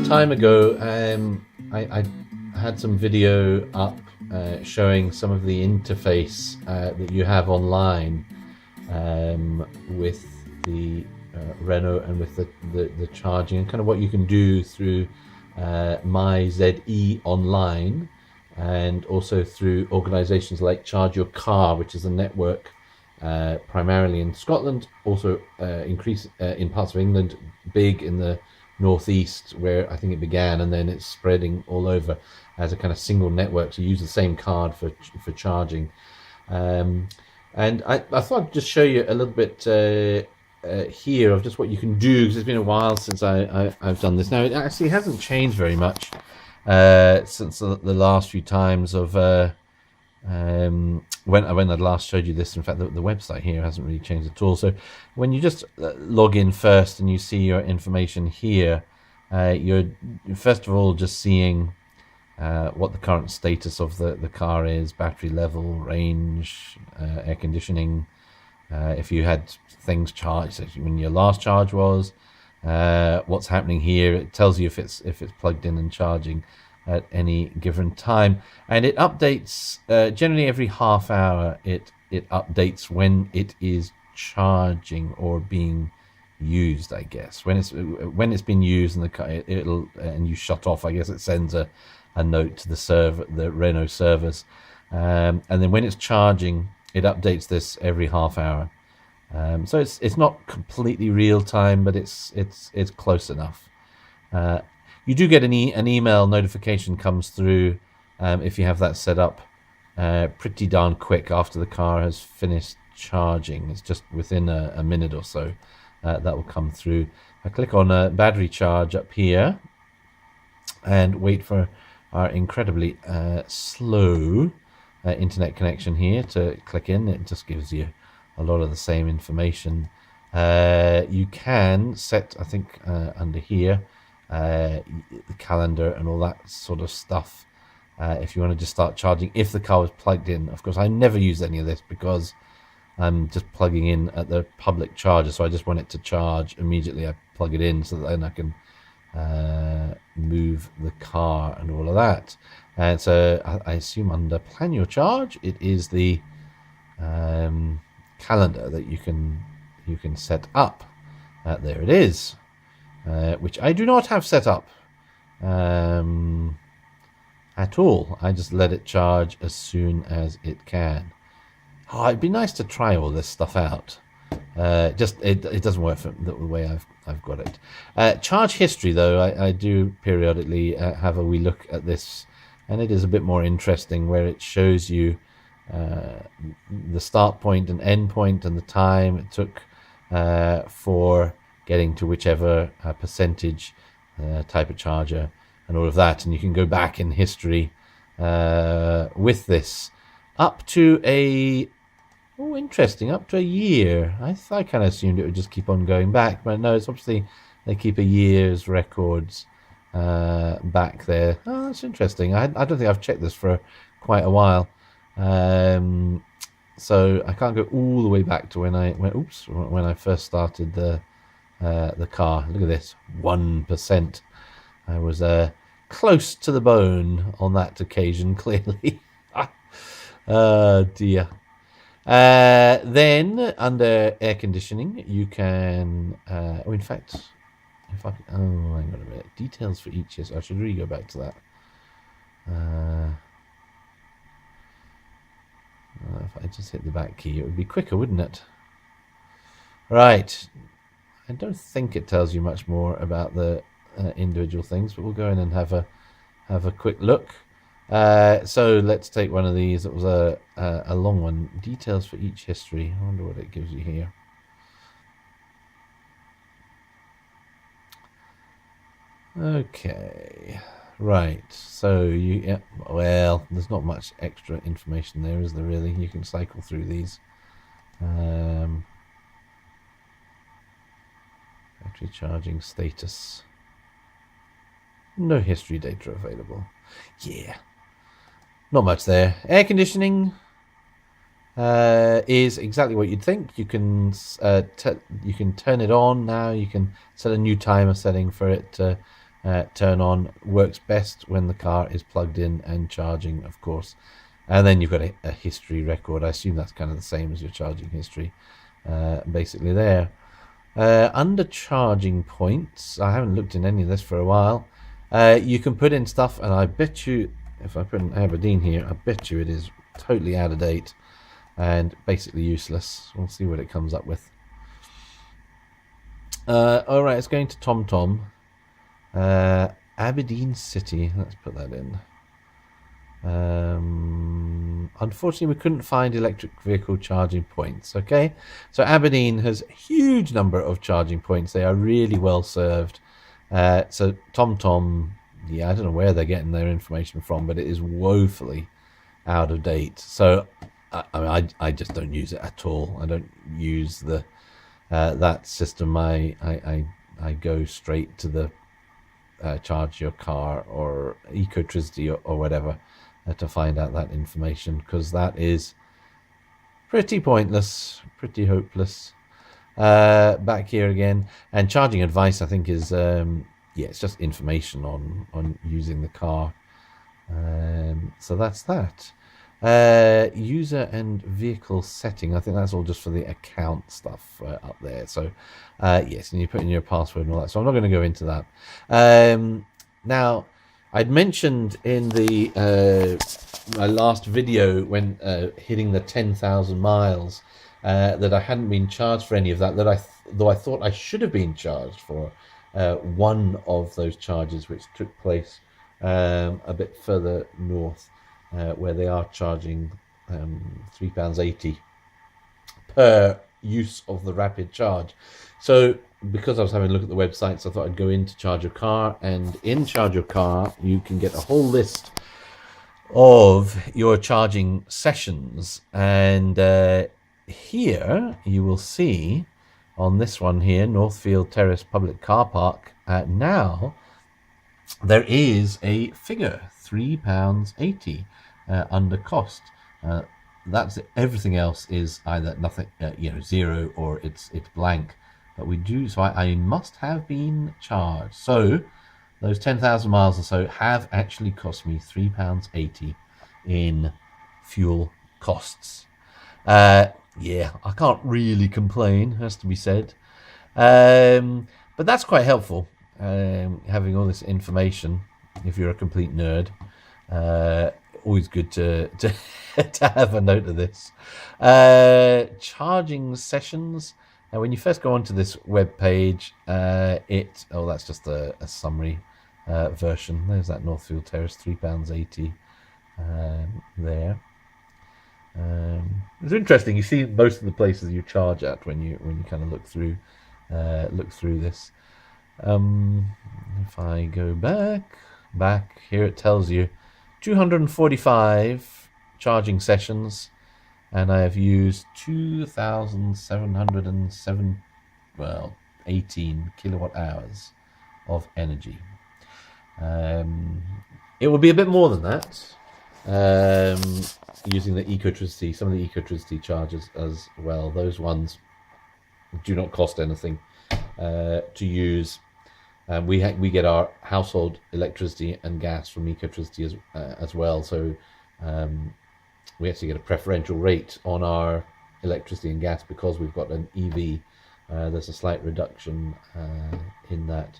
time ago, I had some video up showing some of the interface that you have online with the Renault and with the charging, and kind of what you can do through My ZE online, and also through organisations like Charge Your Car, which is a network primarily in Scotland, also in parts of England, big in the northeast where I think it began, and then it's spreading all over as a kind of single network. So you use the same card for charging. And I thought I'd just show you a little bit here of just what you can do, because it's been a while since I've done this. Now, it actually hasn't changed very much since the last few times of when I last showed you this. In fact, the website here hasn't really changed at all. So when you just log in first and you see your information here, you're first of all just seeing what the current status of the car is: battery level, range, air conditioning, if you had things charged, so when your last charge was, what's happening here. It tells you if it's plugged in and charging at any given time, and it updates generally every half hour. It updates when it is charging or being used, I guess. When it's been used and the car, it'll and you shut off, I guess it sends a note to the Renault servers, and then when it's charging, it updates this every half hour. So it's not completely real time, but it's close enough. You do get an email notification comes through if you have that set up pretty darn quick after the car has finished charging. It's just within a minute or so that will come through. I click on battery charge up here and wait for our incredibly slow internet connection here to click in. It just gives you a lot of the same information. You can set, I think, under here, the calendar and all that sort of stuff, if you want to just start charging if the car was plugged in. Of course, I never use any of this because I'm just plugging in at the public charger, so I just want it to charge immediately. I plug it in so that then I can move the car and all of that. And so I assume under plan your charge, it is the calendar that you can set up. There it is. Which I do not have set up at all. I just let it charge as soon as it can. Oh, it'd be nice to try all this stuff out. It doesn't work for the way I've got it. Charge history, though, I do periodically have a wee look at this, and it is a bit more interesting, where it shows you the start point and end point and the time it took for getting to whichever percentage type of charger and all of that. And you can go back in history with this up to up to a year. I kind of assumed it would just keep on going back, but no, it's obviously they keep a year's records back there. Oh, that's interesting. I don't think I've checked this for quite a while. So I can't go all the way back to when I first started the car. Look at this, 1%. I was close to the bone on that occasion, clearly. Dear. Then under air conditioning, you can. In fact, if I hang on a minute. Details for each. Yes, I should really go back to that. If I just hit the back key, it would be quicker, wouldn't it? Right. I don't think it tells you much more about the individual things, but we'll go in and have a quick look. So let's take one of these. It was a long one. Details for each history. I wonder what it gives you here. Okay, right. So well, there's not much extra information there, is there really? You can cycle through these. Battery charging status. No history data available. Yeah, not much there. Air conditioning is exactly what you'd think. You can turn it on now. You can set a new timer setting for it to turn on. Works best when the car is plugged in and charging, of course. And then you've got a history record. I assume that's kind of the same as your charging history, basically there. Under charging points, I haven't looked in any of this for a while. You can put in stuff, and I bet you, if I put in Aberdeen here, I bet you it is totally out of date and basically useless. We'll see what it comes up with. Alright, it's going to TomTom. Aberdeen City, let's put that in. Unfortunately, we couldn't find electric vehicle charging points. Okay, so Aberdeen has a huge number of charging points. They are really well served. So TomTom, yeah, I don't know where they're getting their information from, but it is woefully out of date. So I just don't use it at all. I don't use the that system. I go straight to the charge your car or Ecotricity or whatever to find out that information, because that is pretty pointless, pretty hopeless. Back here again, and charging advice I think is yeah, it's just information on using the car. So that's that. User and vehicle setting, I think that's all just for the account stuff up there. So yes, and you put in your password and all that, so I'm not going to go into that. Now, I'd mentioned in the my last video when hitting the 10,000 miles that I hadn't been charged for any of that, though I thought I should have been charged for one of those charges, which took place a bit further north, where they are charging £3.80 per use of the rapid charge. So because I was having a look at the websites, I thought I'd go into Charge Your Car, and in Charge Your Car you can get a whole list of your charging sessions, and here you will see on this one here, Northfield Terrace Public Car Park, now there is a figure, £3.80 under cost. That's it. Everything else is either nothing, zero, or it's blank. But we do, so I must have been charged. So those 10,000 miles or so have actually cost me £3.80 in fuel costs. Yeah, I can't really complain, has to be said. But that's quite helpful, having all this information if you're a complete nerd. Always good to to have a note of this. Charging sessions. Now, when you first go onto this web page, that's just a summary version. There's that Northfield Terrace, £3.80 there. It's interesting. You see most of the places you charge at when you kind of look through this. If I go back here, it tells you 245 charging sessions, and I have used 2,718 kilowatt hours of energy. It will be a bit more than that, using the Ecotricity, some of the Ecotricity chargers as well. Those ones do not cost anything to use. We get our household electricity and gas from Ecotricity as well, so we actually get a preferential rate on our electricity and gas because we've got an EV. There's a slight reduction in that.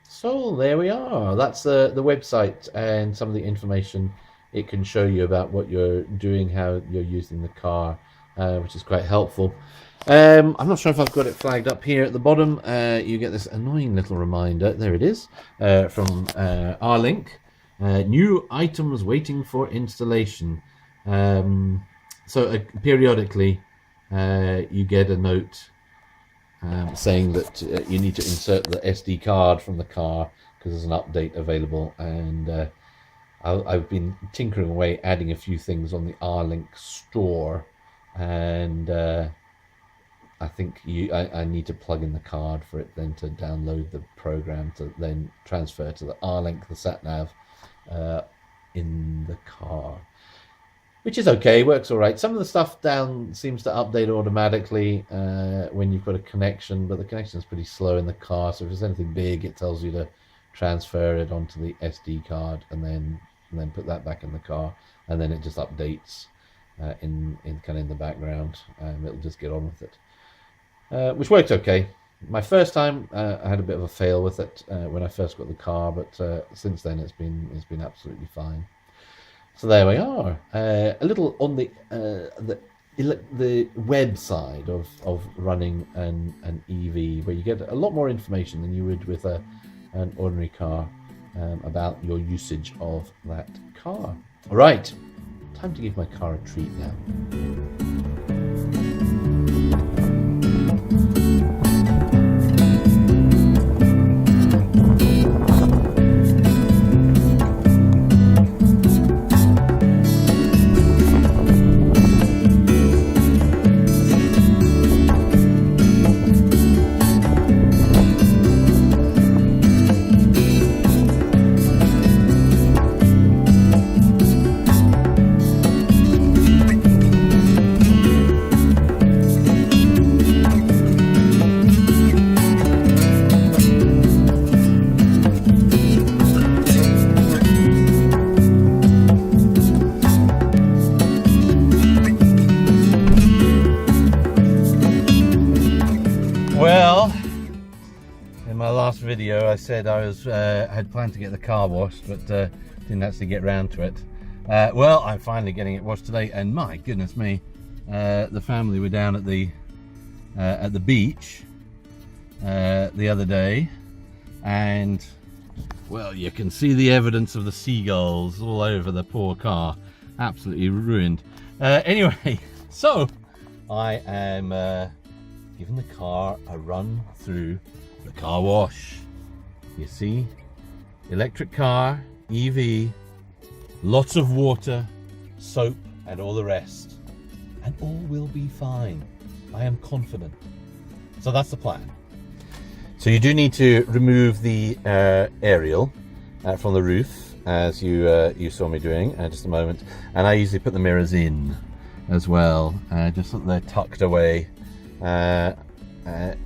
So there we are. That's the website and some of the information it can show you about what you're doing, how you're using the car, which is quite helpful. I'm not sure if I've got it flagged up here at the bottom. You get this annoying little reminder. There it is, from R-Link. New items waiting for installation. So periodically you get a note saying that you need to insert the SD card from the car because there's an update available, and I've been tinkering away, adding a few things on the R-Link store, and I think I need to plug in the card for it then to download the program to then transfer to the R-Link, the sat nav, in the car. which is okay, works all right. Some of the stuff down seems to update automatically when you've got a connection, but the connection is pretty slow in the car. So if there's anything big, it tells you to transfer it onto the SD card and then put that back in the car, and then it just updates in the background, and it'll just get on with it, which works okay. My first time, I had a bit of a fail with it when I first got the car, but since then it's been absolutely fine. So there we are. A little on the web side of running an EV, where you get a lot more information than you would with an ordinary car about your usage of that car. All right, time to give my car a treat now. Well, in my last video I said I had planned to get the car washed, but didn't actually get round to it. Well, I'm finally getting it washed today, and my goodness me, the family were down at the beach the other day, and well, you can see the evidence of the seagulls all over the poor car, absolutely ruined. Anyway, so I am giving the car a run through the car wash. You see, electric car, EV, lots of water, soap and all the rest, and all will be fine. I am confident. So that's the plan. So you do need to remove the aerial from the roof, as you saw me doing just a moment, and I usually put the mirrors in as well, just so that they're tucked away.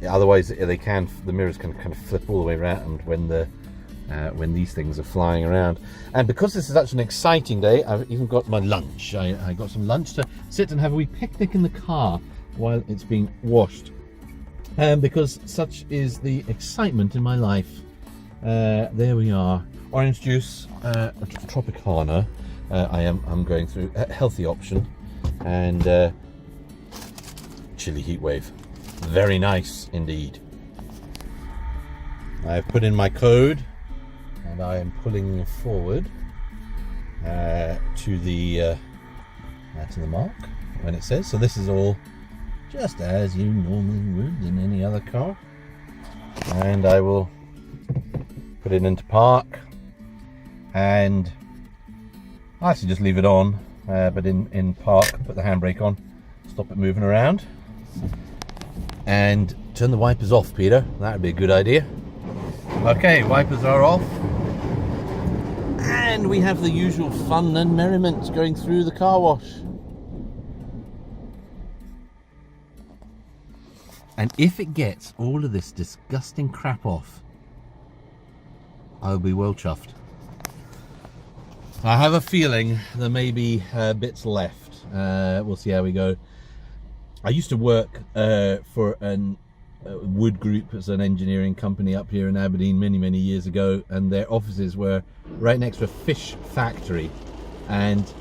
Otherwise the mirrors can kind of flip all the way around when these things are flying around. And because this is such an exciting day, I've even got my lunch. I got some lunch to sit and have a wee picnic in the car while it's being washed, because such is the excitement in my life. There we are. Orange juice, Tropicana. I'm going through a healthy option, and chili heat wave. Very nice indeed. I've put in my code, and I am pulling forward to the mark when it says. So this is all just as you normally would in any other car, and I will put it into park, and I actually just leave it on, but in park put the handbrake on, stop it moving around, and turn the wipers off, Peter. That would be a good idea. Okay, wipers are off, and we have the usual fun and merriment going through the car wash. And if it gets all of this disgusting crap off, I'll be well chuffed. I have a feeling there may be bits left. We'll see how we go. I used to work for a wood group as an engineering company up here in Aberdeen many years ago, and their offices were right next to a fish factory, and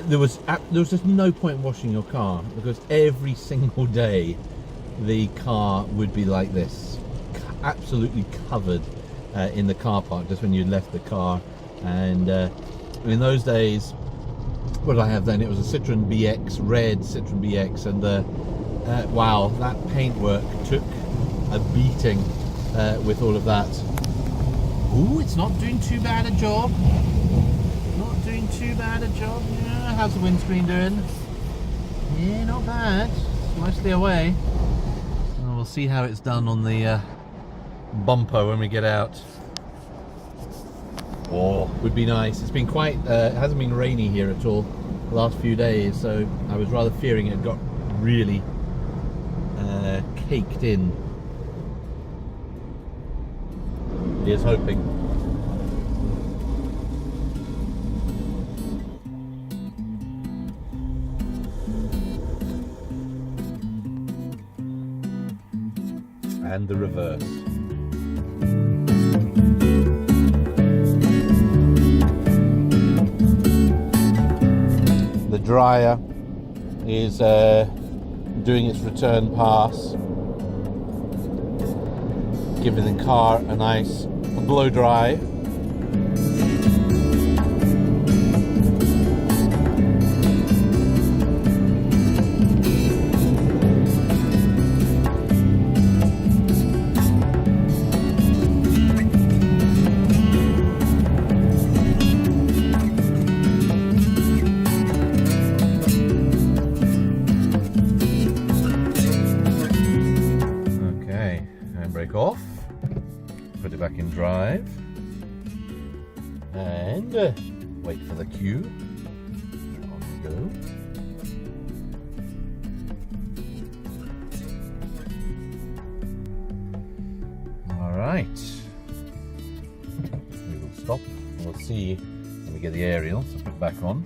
there was just no point washing your car, because every single day the car would be like this, absolutely covered in the car park just when you left the car. And in those days, what did I have then? It was a Citroen BX, red Citroen BX, and wow, that paintwork took a beating with all of that. Ooh, it's not doing too bad a job. Not doing too bad a job. Yeah, how's the windscreen doing? Yeah, not bad. It's mostly away. Well, we'll see how it's done on the bumper when we get out. Oh, would be nice. It's been quite, it hasn't been rainy here at all. last few days, so I was rather fearing it got really caked in. Here's hoping. And the reverse. The dryer is doing its return pass, giving the car a nice blow dry. Handbrake off, put it back in drive, and wait for the cue. On we go. All right, we will stop. We'll see when we get the aerial, so put it back on.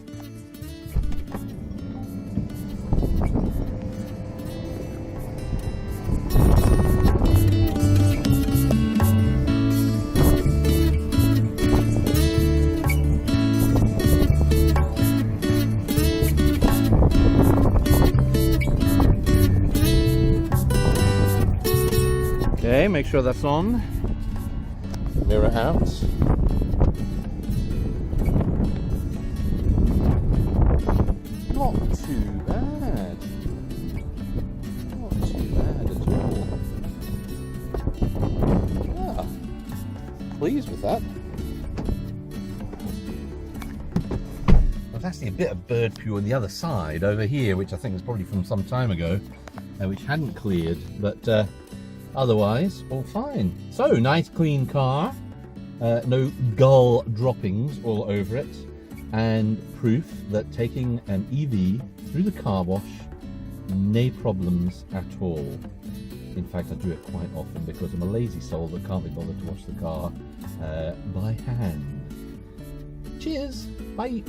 Okay, make sure that's on. Mirror out. Not too bad. Not too bad at all. Yeah, pleased with that. There's actually a bit of bird poo on the other side over here, which I think is probably from some time ago, which hadn't cleared, but otherwise, all fine. So, nice clean car, no gull droppings all over it, and proof that taking an EV through the car wash, no problems at all. In fact, I do it quite often because I'm a lazy soul that can't be bothered to wash the car by hand. Cheers, bye.